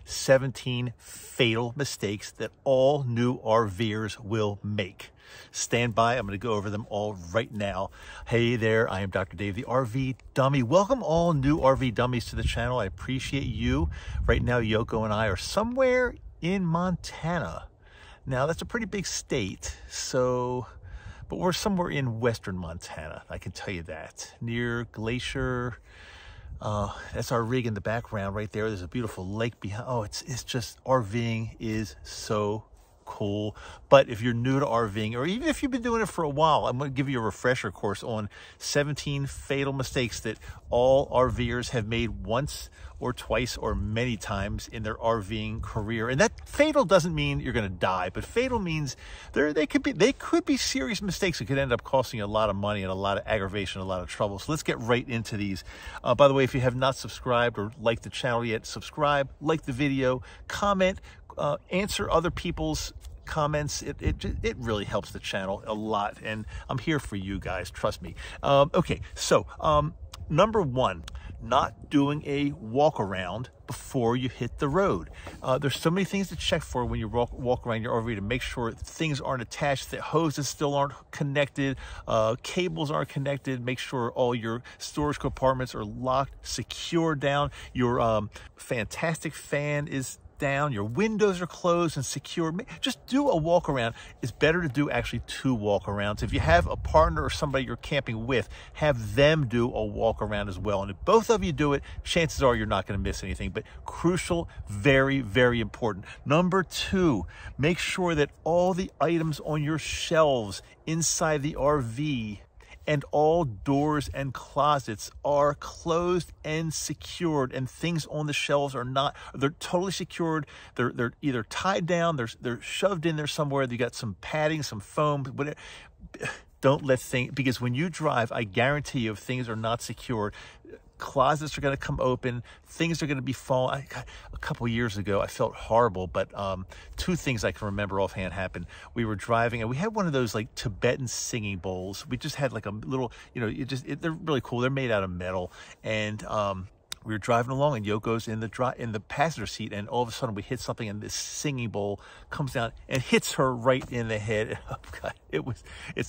17 fatal mistakes that all new RVers will make. Stand by. I'm going to go over them all right now. Hey there, I am Dr. Dave, the RV Dummy. Welcome all new RV dummies to the channel. I appreciate you. Right now, Yoko and I are somewhere in Montana. Now, that's a pretty big state, but we're somewhere in western Montana, I can tell you that. Near Glacier. That's our rig in the background right there. There's a beautiful lake behind. Oh, it's just, RVing is so cool. But if you're new to RVing, or even if you've been doing it for a while, I'm going to give you a refresher course on 17 fatal mistakes that all RVers have made once or twice or many times in their RVing career. And that fatal doesn't mean you're going to die, but fatal means they could be serious mistakes that could end up costing you a lot of money and a lot of aggravation, a lot of trouble. So let's get right into these. By the way, if you have not subscribed or liked the channel yet, subscribe, like the video, comment, answer other people's comments. It really helps the channel a lot, and I'm here for you guys, trust me. Okay, so number one, not doing a walk around before you hit the road. There's so many things to check for when you walk around your RV to make sure things aren't attached, that hoses still aren't connected, cables aren't connected, make sure all your storage compartments are locked, secure down, your fantastic fan is down, your windows are closed and secure. Just do a walk around. It's better to do actually 2 walk arounds. If you have a partner or somebody you're camping with, have them do a walk around as well. And if both of you do it, chances are you're not going to miss anything. But crucial, very, very important. Number 2, make sure that all the items on your shelves inside the RV and all doors and closets are closed and secured, and things on the shelves are not, they're totally secured. They're either tied down, they're shoved in there somewhere. You got some padding, some foam, whatever. Don't let things, because when you drive, I guarantee you, if things are not secured, closets are going to come open, things are going to be falling. A couple of years ago, I felt horrible, but 2 things I can remember offhand happened. We were driving, and we had one of those like Tibetan singing bowls. We just had like a little, they're really cool. They're made out of metal, and we were driving along, and Yoko's in the passenger seat, and all of a sudden we hit something, and this singing bowl comes down and hits her right in the head. Oh God,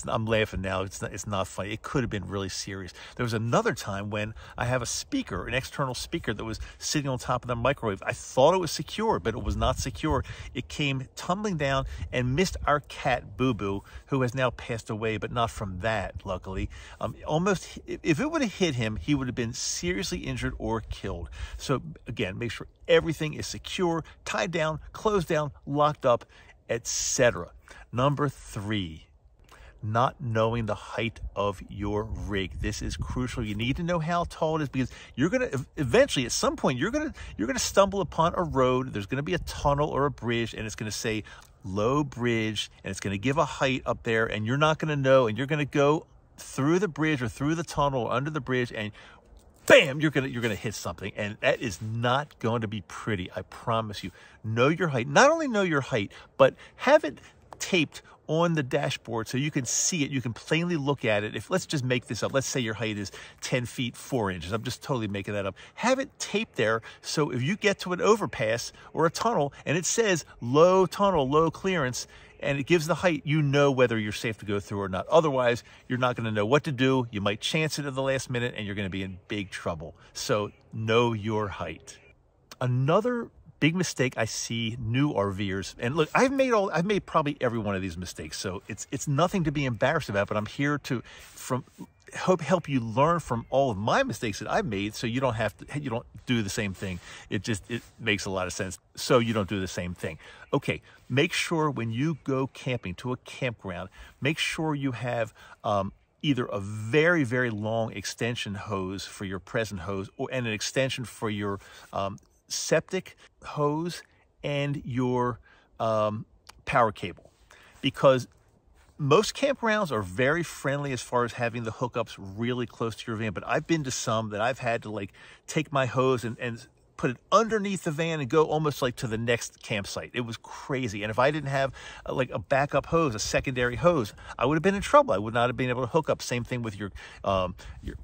I'm laughing now. It's not funny. It could have been really serious. There was another time when I have a speaker, an external speaker that was sitting on top of the microwave. I thought it was secure, but it was not secure. It came tumbling down and missed our cat Boo Boo, who has now passed away, but not from that, luckily. Almost, if it would have hit him, he would have been seriously injured or killed. So again, make sure everything is secure, tied down, closed down, locked up, etc. Number 3, not knowing the height of your rig. This is crucial. You need to know how tall it is, because you're going to eventually, at some point, you're going to stumble upon a road. There's going to be a tunnel or a bridge, and it's going to say low bridge, and it's going to give a height up there, and you're not going to know, and you're going to go through the bridge or through the tunnel or under the bridge, and bam, you're gonna hit something, and that is not going to be pretty. I promise you. Know your height. Not only know your height, but have it taped on the dashboard so you can see it. You can plainly look at it. Let's just make this up. Let's say your height is 10 feet 4 inches. I'm just totally making that up. Have it taped there, so if you get to an overpass or a tunnel and it says low tunnel, low clearance, and it gives the height, you know whether you're safe to go through or not. Otherwise, you're not going to know what to do. You might chance it at the last minute, and you're going to be in big trouble. So know your height. Another big mistake I see new RVers, and look, I've made probably every one of these mistakes, so it's nothing to be embarrassed about, but I'm here to help you learn from all of my mistakes that I've made, so you don't do the same thing. It makes a lot of sense, so you don't do the same thing. Okay, make sure when you go camping to a campground, make sure you have either a very, very long extension hose for your present hose, and an extension for your septic hose and your power cable, because most campgrounds are very friendly as far as having the hookups really close to your van, but I've been to some that I've had to like take my hose and put it underneath the van and go almost like to the next campsite. It was crazy. And if I didn't have like a backup hose, a secondary hose, I would have been in trouble. I would not have been able to hook up. Same thing with your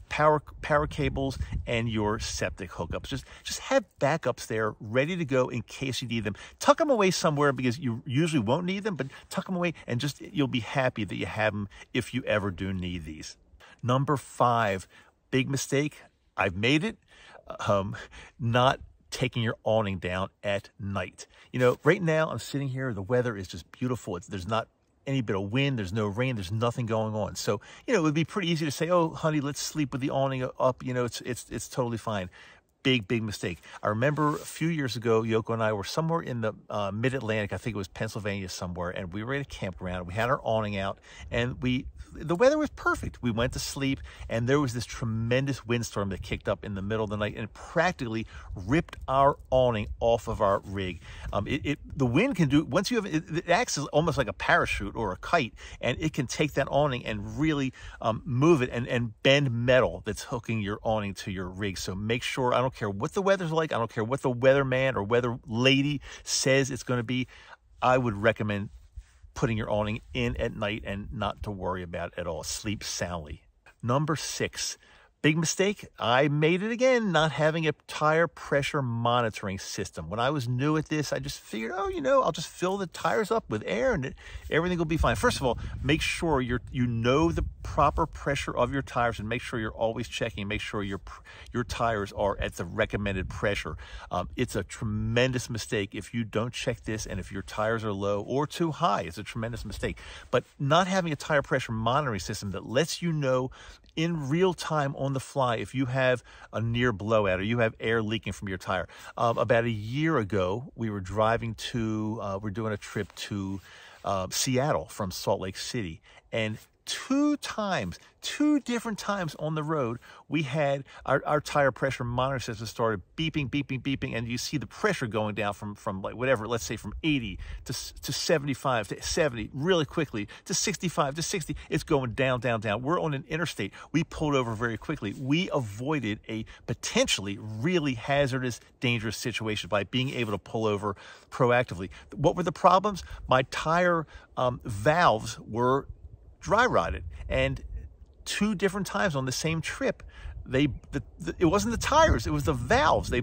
power cables and your septic hookups. Just have backups there ready to go in case you need them. Tuck them away somewhere because you usually won't need them, but tuck them away and just you'll be happy that you have them if you ever do need these. Number 5, big mistake. I've made it. Not taking your awning down at night. You know, right now I'm sitting here. The weather is just beautiful. There's not any bit of wind. There's no rain. There's nothing going on. So, you know, it would be pretty easy to say, oh, honey, let's sleep with the awning up. You know, it's totally fine. Big mistake. I remember a few years ago, Yoko and I were somewhere in the mid-Atlantic. I think it was Pennsylvania somewhere, and we were at a campground. We had our awning out, and the weather was perfect. We went to sleep, and there was this tremendous windstorm that kicked up in the middle of the night and practically ripped our awning off of our rig. The wind can do, once you have it acts as almost like a parachute or a kite, and it can take that awning and really move it and bend metal that's hooking your awning to your rig. So make sure, I don't care what the weather's like, I don't care what the weatherman or weather lady says it's going to be, I would recommend putting your awning in at night and not to worry about it at all. Sleep soundly. Number 6, big mistake. I made it again, not having a tire pressure monitoring system. When I was new at this, I just figured, oh, you know, I'll just fill the tires up with air and everything will be fine. First of all, make sure you know the proper pressure of your tires, and make sure you're always checking. Make sure your tires are at the recommended pressure. It's a tremendous mistake if you don't check this, and if your tires are low or too high, it's a tremendous mistake. But not having a tire pressure monitoring system that lets you know in real time on the fly if you have a near blowout or you have air leaking from your tire. About a year ago, we were driving we're doing a trip to Seattle from Salt Lake City, and two different times on the road, we had our tire pressure monitor system started beeping, and you see the pressure going down from like whatever, let's say from 80 to 75 to 70 really quickly to 65 to 60. It's going down. We're on an interstate. We pulled over very quickly. We avoided a potentially really hazardous, dangerous situation by being able to pull over proactively. What were the problems? My tire valves were dry rotted, and 2 different times on the same trip, it wasn't the tires, it was the valves. They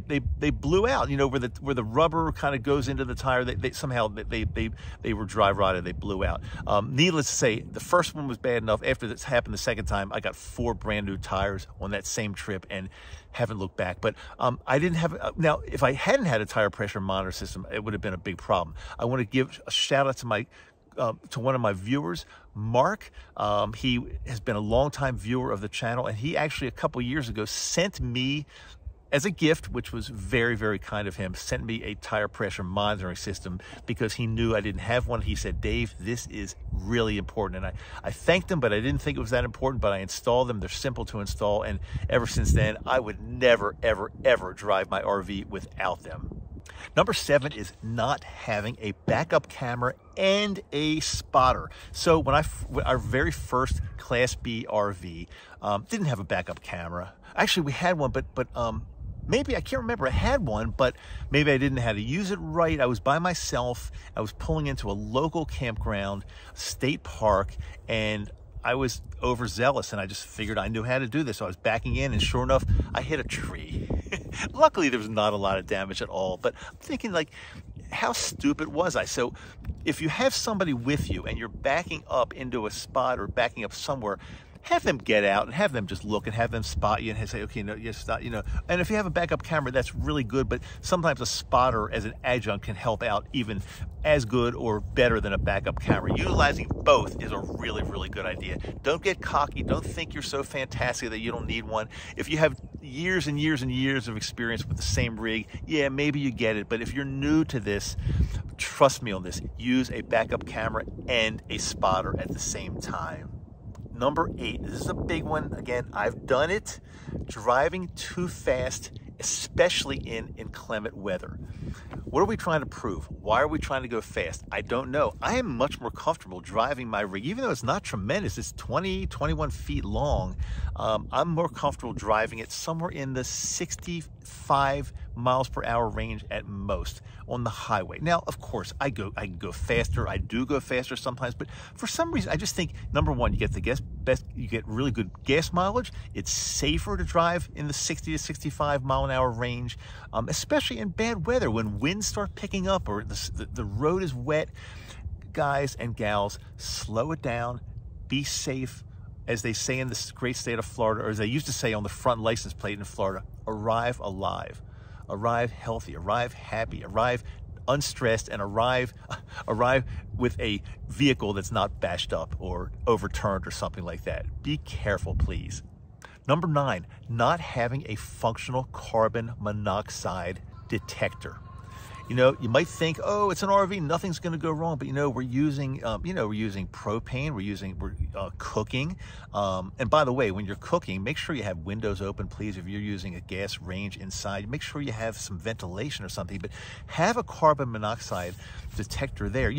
blew out. You know, where the rubber kind of goes into the tire. They were dry rotted. They blew out. Needless to say, the first one was bad enough. After this happened the second time, I got 4 brand new tires on that same trip and haven't looked back. But I didn't have now. If I hadn't had a tire pressure monitor system, it would have been a big problem. I want to give a shout out to one of my viewers, Mark. He has been a longtime viewer of the channel, and he actually a couple years ago sent me as a gift, which was very, very kind of him, sent me a tire pressure monitoring system because he knew I didn't have one. He said, Dave, this is really important. And I thanked him, but I didn't think it was that important, but I installed them. They're simple to install, and ever since then, I would never, ever drive my RV without them. Number 7 is not having a backup camera and a spotter. So when our very first Class B RV didn't have a backup camera. Actually, we had one, but maybe, I can't remember. I had one, but maybe I didn't know how to use it right. I was by myself. I was pulling into a local campground, state park, and I was overzealous, and I just figured I knew how to do this. So I was backing in, and sure enough, I hit a tree. Luckily, there was not a lot of damage at all, but I'm thinking, like, how stupid was I? So if you have somebody with you and you're backing up into a spot or backing up somewhere, have them get out and have them just look and have them spot you and say, okay, no, yes, stop, you know. And if you have a backup camera, that's really good, but sometimes a spotter as an adjunct can help out even as good or better than a backup camera. Utilizing both is a really, really good idea. Don't get cocky. Don't think you're so fantastic that you don't need one. If you have years and years and years of experience with the same rig, yeah, maybe you get it. But if you're new to this, trust me on this, use a backup camera and a spotter at the same time. Number 8, this is a big one. Again, I've done it. Driving too fast, especially in inclement weather. What are we trying to prove? Why are we trying to go fast? I don't know. I am much more comfortable driving my rig, even though it's not tremendous. It's 21 feet long. I'm more comfortable driving it somewhere in the 60 5 miles per hour range at most on the highway. Now, of course, I can go faster. I do go faster sometimes, but for some reason, I just think, number one, you get you get really good gas mileage. It's safer to drive in the 60 to 65 mile an hour range, especially in bad weather when winds start picking up or the road is wet. Guys and gals, slow it down, be safe. As they say in this great state of Florida, or as they used to say on the front license plate in Florida, arrive alive, arrive healthy, arrive happy, arrive unstressed, and arrive with a vehicle that's not bashed up or overturned or something like that. Be careful, please. Number 9, not having a functional carbon monoxide detector. You know, you might think, oh, it's an RV, nothing's going to go wrong. But we're using, we're using propane, we're cooking. And by the way, when you're cooking, make sure you have windows open, please. If you're using a gas range inside, make sure you have some ventilation or something. But have a carbon monoxide detector there.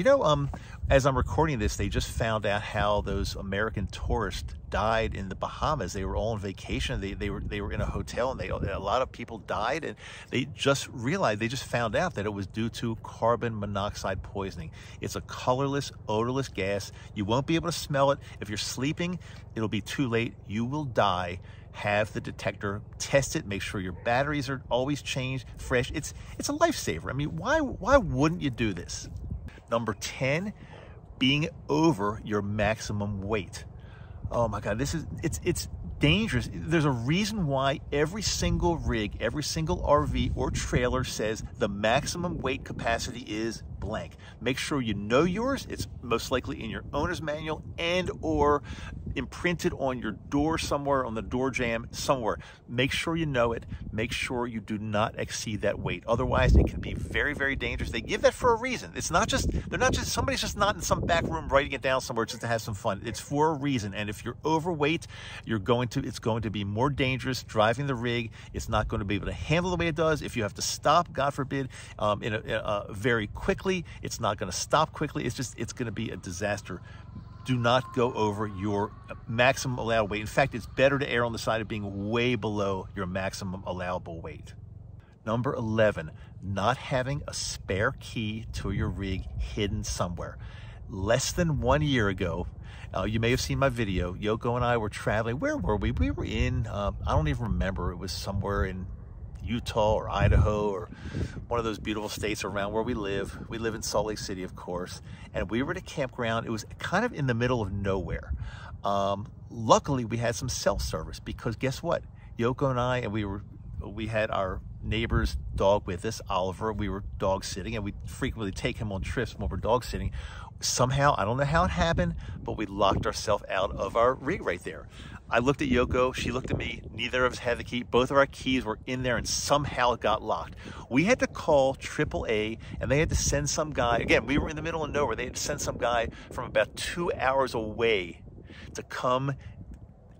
As I'm recording this, they just found out how those American tourists died in the Bahamas. They were all on vacation. They were in a hotel, and a lot of people died, and they just found out that it was due to carbon monoxide poisoning. It's a colorless, odorless gas. You won't be able to smell it. If you're sleeping, it'll be too late. You will die. Have the detector, test it, make sure your batteries are always changed, fresh. It's a lifesaver. I mean, why wouldn't you do this? Number 10, being over your maximum weight. Oh my God, it's dangerous. There's a reason why every single rig, every single RV or trailer says the maximum weight capacity is blank. Make sure you know yours. It's most likely in your owner's manual and or imprinted on your door somewhere, on the door jamb somewhere. Make sure you know it. Make sure you do not exceed that weight. Otherwise, it can be very, very dangerous. They give that for a reason. Somebody's just not in some back room writing it down somewhere just to have some fun. It's for a reason. And if you're overweight, it's going to be more dangerous driving the rig. It's not going to be able to handle the way it does. If you have to stop, God forbid, very quickly, it's not going to stop quickly. It's going to be a disaster. Do not go over your maximum allowed weight. In fact, it's better to err on the side of being way below your maximum allowable weight. Number 11, not having a spare key to your rig hidden somewhere. Less than 1 year ago, you may have seen my video, Yoko and I were traveling. Where were we? We were in, I don't even remember. It was somewhere in Utah or Idaho or one of those beautiful states around where we live. We live in Salt Lake City, of course, and we were at a campground. It was kind of in the middle of nowhere. Luckily, we had some cell service because guess what? Yoko and I, and we had our neighbor's dog with us, Oliver. We were dog sitting, and we frequently take him on trips when we're dog sitting. Somehow, I don't know how it happened, but we locked ourselves out of our rig right there. I looked at Yoko, she looked at me, neither of us had the key. Both of our keys were in there and somehow it got locked. We had to call AAA and they had to send some guy, again, we were in the middle of nowhere, they had to send some guy from about 2 hours away to come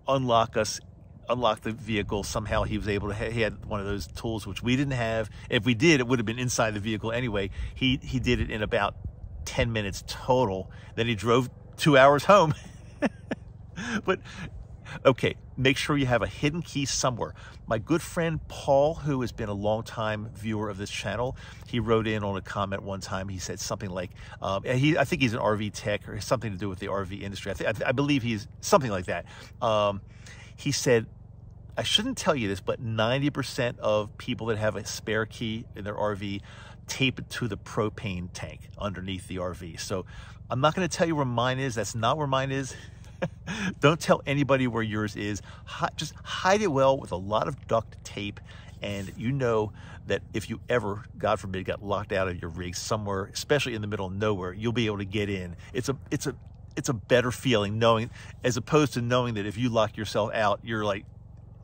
unlock the vehicle. Somehow he was able to, he had one of those tools which we didn't have. If we did, it would have been inside the vehicle anyway. He did it in about 10 minutes total. Then he drove 2 hours home. But okay, make sure you have a hidden key somewhere. My good friend Paul, who has been a long-time viewer of this channel, he wrote in on a comment one time. He said something like, I think he's an RV tech or something to do with the RV industry. I believe he's something like that. He said, I shouldn't tell you this, but 90% of people that have a spare key in their RV tape it to the propane tank underneath the RV. So I'm not going to tell you where mine is. That's not where mine is. Don't tell anybody where yours is. Just hide it well with a lot of duct tape, and you know that if you ever, God forbid, got locked out of your rig somewhere, especially in the middle of nowhere, you'll be able to get in. It's a better feeling knowing, as opposed to knowing that if you lock yourself out, you're like,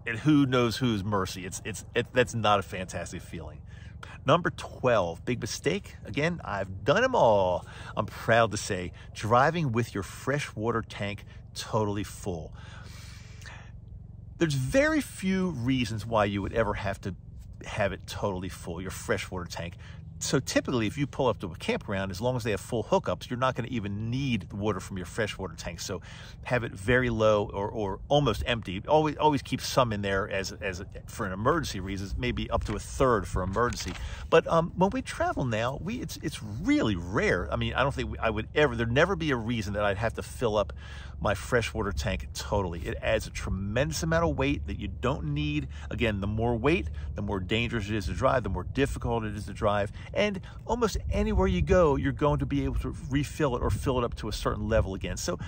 and who knows whose mercy. That's not a fantastic feeling. Number 12, big mistake. Again, I've done them all. I'm proud to say, driving with your freshwater tank totally full. There's very few reasons why you would ever have to have it totally full, your freshwater tank. So typically, if you pull up to a campground, as long as they have full hookups, you're not going to even need the water from your freshwater tank. So have it very low or almost empty. Always keep some in there as for an emergency reasons, maybe up to 1/3 for emergency. But when we travel now, it's really rare. I mean, I don't think there'd never be a reason that I'd have to fill up my freshwater tank totally. It adds a tremendous amount of weight that you don't need. Again, the more weight, the more dangerous it is to drive, the more difficult it is to drive. And almost anywhere you go, you're going to be able to refill it or fill it up to a certain level again. So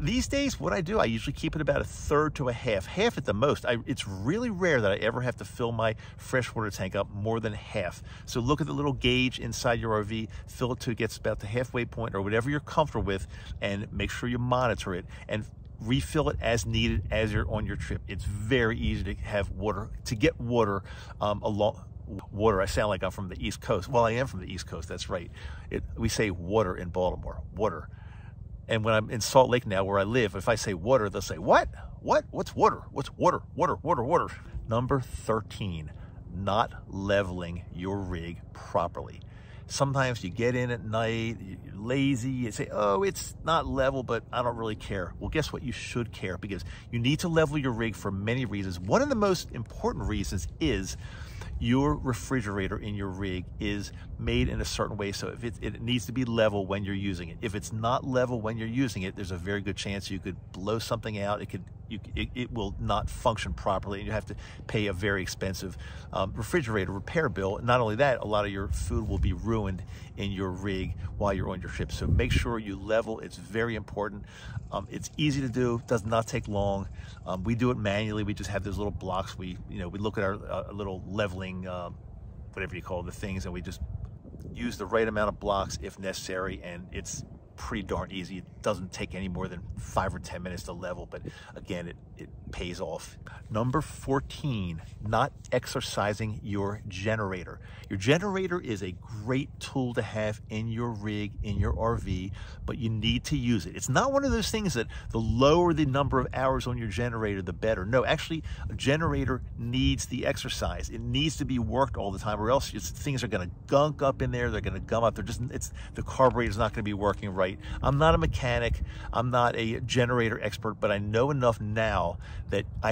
these days, what I do, I usually keep it about 1/3 to 1/2, half at the most. It's really rare that I ever have to fill my freshwater tank up more than half. So look at the little gauge inside your RV, fill it till it gets about the halfway point or whatever you're comfortable with, and make sure you monitor it and refill it as needed as you're on your trip. It's very easy to have water, to get water along. Water, I sound like I'm from the East Coast. Well, I am from the East Coast, that's right. We say water in Baltimore, water. And when I'm in Salt Lake now, where I live, if I say water, they'll say, what? What's water? What's water? Water. Number 13, not leveling your rig properly. Sometimes you get in at night, you're lazy, you say, oh, it's not level, but I don't really care. Well, guess what? You should care, because you need to level your rig for many reasons. One of the most important reasons is your refrigerator in your rig is made in a certain way, so if it needs to be level when you're using it. If it's not level when you're using it, there's a very good chance you could blow something out. It will not function properly, and you have to pay a very expensive refrigerator repair bill. Not only that, a lot of your food will be ruined in your rig while you're on your trip. So make sure you level. It's very important. It's easy to do, does not take long. We do it manually. We just have those little blocks. We look at our little leveling, whatever you call the things, and we just use the right amount of blocks if necessary, and it's pretty darn easy. It doesn't take any more than 5 or 10 minutes to level, but again, it pays off. Number 14, not exercising your generator. Your generator is a great tool to have in your rig, in your RV, but you need to use it. It's not one of those things that the lower the number of hours on your generator, the better. No, actually, a generator needs the exercise. It needs to be worked all the time, or else things are going to gunk up in there. They're going to gum up. The carburetor's not going to be working right. I'm not a mechanic. I'm not a generator expert, but I know enough now that I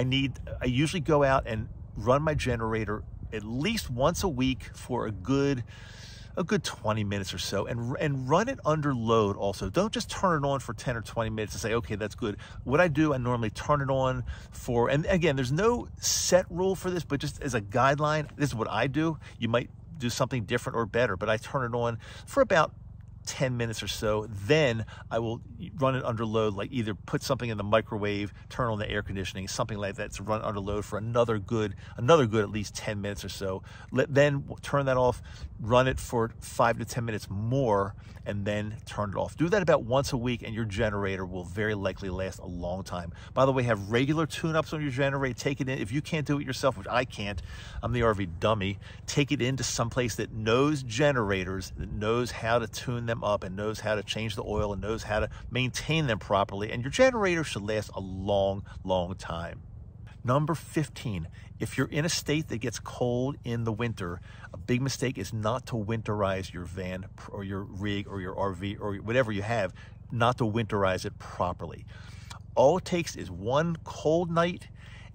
usually go out and run my generator at least once a week for a good 20 minutes or so, and run it under load also. Don't just turn it on for 10 or 20 minutes and say, okay, that's good. What I do, I normally turn it on for, and again, there's no set rule for this, but just as a guideline, this is what I do. You might do something different or better, but I turn it on for about 10 minutes or so. Then I will run it under load, like either put something in the microwave, turn on the air conditioning, something like that, to run under load for another good at least 10 minutes or so. Then turn that off, run it for 5 to 10 minutes more, and then turn it off. Do that about once a week, and your generator will very likely last a long time. By the way, have regular tune-ups on your generator. Take it in. If you can't do it yourself, which I can't, I'm the RV dummy, take it into someplace that knows generators, that knows how to tune them up, and knows how to change the oil, and knows how to maintain them properly, and your generator should last a long time. Number 15, if you're in a state that gets cold in the winter, a big mistake is not to winterize your van or your rig or your RV or whatever you have, not to winterize it properly. All it takes is one cold night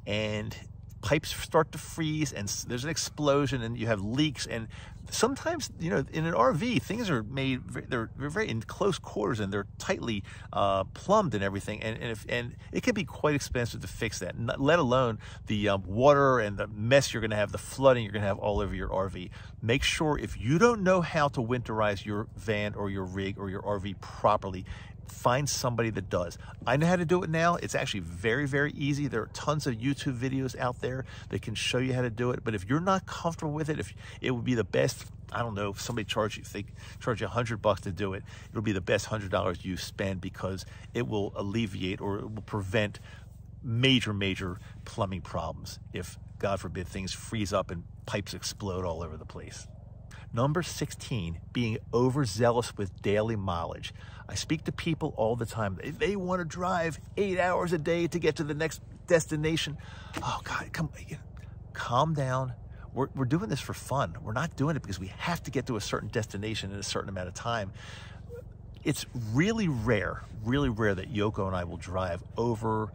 and pipes start to freeze, and there's an explosion, and you have leaks. And sometimes, in an RV, things are made, they're very in close quarters, and they're tightly plumbed and everything, and it can be quite expensive to fix that, let alone the water and the mess you're going to have, the flooding you're going to have all over your RV. Make sure, if you don't know how to winterize your van or your rig or your RV properly, find somebody that does. I know how to do it now. It's actually very easy. There are tons of YouTube videos out there that can show you how to do it. But if you're not comfortable with it, if it would be the best, I don't know, if somebody charge you $100 to do it, it'll be the best $100 you spend, because it will alleviate, or it will prevent major plumbing problems if, God forbid, things freeze up and pipes explode all over the place. Number 16, being overzealous with daily mileage. I speak to people all the time. They want to drive 8 hours a day to get to the next destination. Oh God, calm down. we're doing this for fun. We're not doing it because we have to get to a certain destination in a certain amount of time. It's really rare that Yoko and I will drive over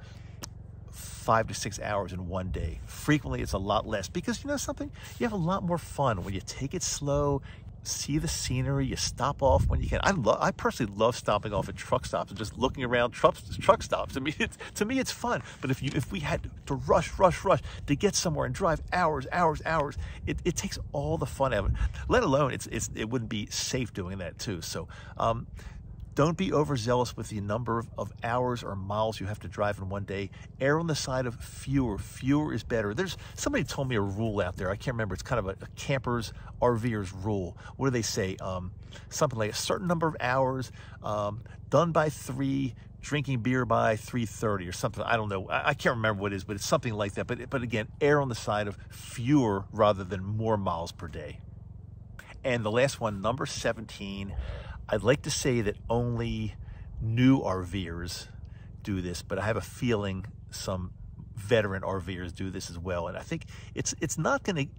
5 to 6 hours in one day. Frequently, it's a lot less because, you know something? You have a lot more fun when you take it slow, see the scenery, you stop off when you can. I personally love stopping off at truck stops and just looking around truck stops. I mean, to me, it's fun. But if we had to rush to get somewhere and drive hours, it takes all the fun out of it. Let alone, it wouldn't be safe doing that too. So, don't be overzealous with the number of hours or miles you have to drive in one day. Err on the side of fewer. Fewer is better. There's somebody told me a rule out there. I can't remember. It's kind of a camper's, RVer's rule. What do they say? Something like a certain number of hours, done by 3, drinking beer by 3:30 or something. I don't know. I can't remember what it is, but it's something like that. But again, err on the side of fewer rather than more miles per day. And the last one, number 17. I'd like to say that only new RVers do this, but I have a feeling some veteran RVers do this as well. And I think it's not going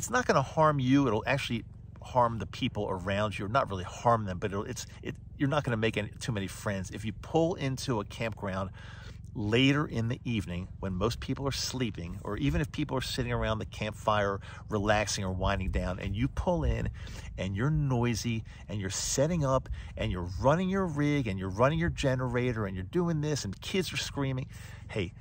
to harm you. It'll actually harm the people around you, or not really harm them, but you're not going to make too many friends if you pull into a campground later in the evening when most people are sleeping, or even if people are sitting around the campfire relaxing or winding down, and you pull in and you're noisy and you're setting up and you're running your rig and you're running your generator and you're doing this and kids are screaming. Hey,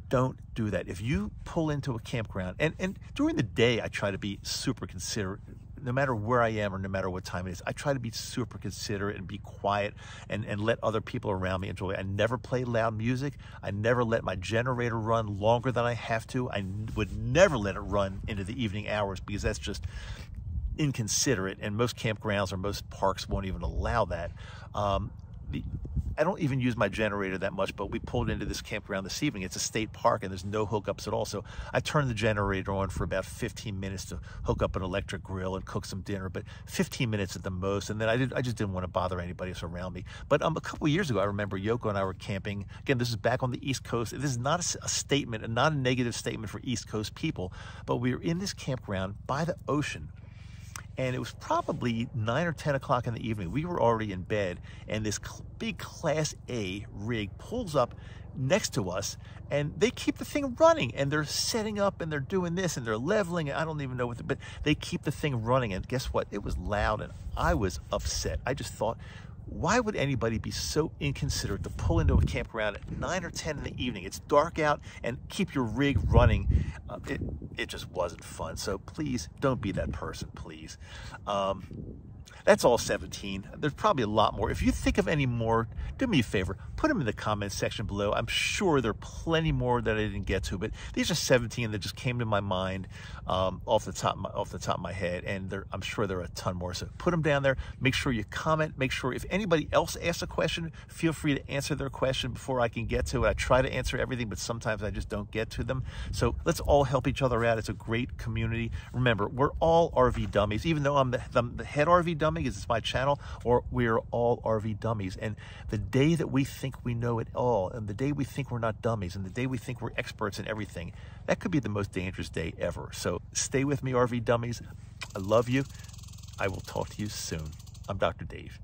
don't do that. If you pull into a campground, and during the day I try to be super considerate. No matter where I am or no matter what time it is, I try to be super considerate and be quiet and let other people around me enjoy it. I never play loud music. I never let my generator run longer than I have to. I would never let it run into the evening hours because that's just inconsiderate, and most campgrounds or most parks won't even allow that. I don't even use my generator that much, but we pulled into this campground this evening. It's a state park and there's no hookups at all. So I turned the generator on for about 15 minutes to hook up an electric grill and cook some dinner, but 15 minutes at the most. And then I just didn't want to bother anybody else around me. But a couple of years ago, I remember Yoko and I were camping. Again, this is back on the East Coast. This is not a statement, and not a negative statement for East Coast people, but we were in this campground by the ocean. And it was probably 9 or 10 o'clock in the evening. We were already in bed, and this big Class A rig pulls up next to us, and they keep the thing running, and they're setting up, and they're doing this, and they're leveling, and I don't even know but they keep the thing running, and guess what? It was loud, and I was upset. I just thought, why would anybody be so inconsiderate to pull into a campground at 9 or 10 in the evening? It's dark out, and keep your rig running. It just wasn't fun. So please don't be that person, please. That's all 17. There's probably a lot more. If you think of any more, do me a favor, put them in the comments section below. I'm sure there are plenty more that I didn't get to, but these are 17 that just came to my mind off the top of my head, and I'm sure there are a ton more. So put them down there. Make sure you comment. Make sure if anybody else asks a question, feel free to answer their question before I can get to it. I try to answer everything, but sometimes I just don't get to them. So let's all help each other out. It's a great community. Remember, we're all RV dummies, even though I'm the head RV dummy, because it's my channel, or we're all RV dummies. And the day that we think we know it all, and the day we think we're not dummies, and the day we think we're experts in everything, that could be the most dangerous day ever. So stay with me, RV dummies. I love you. I will talk to you soon. I'm Dr. Dave.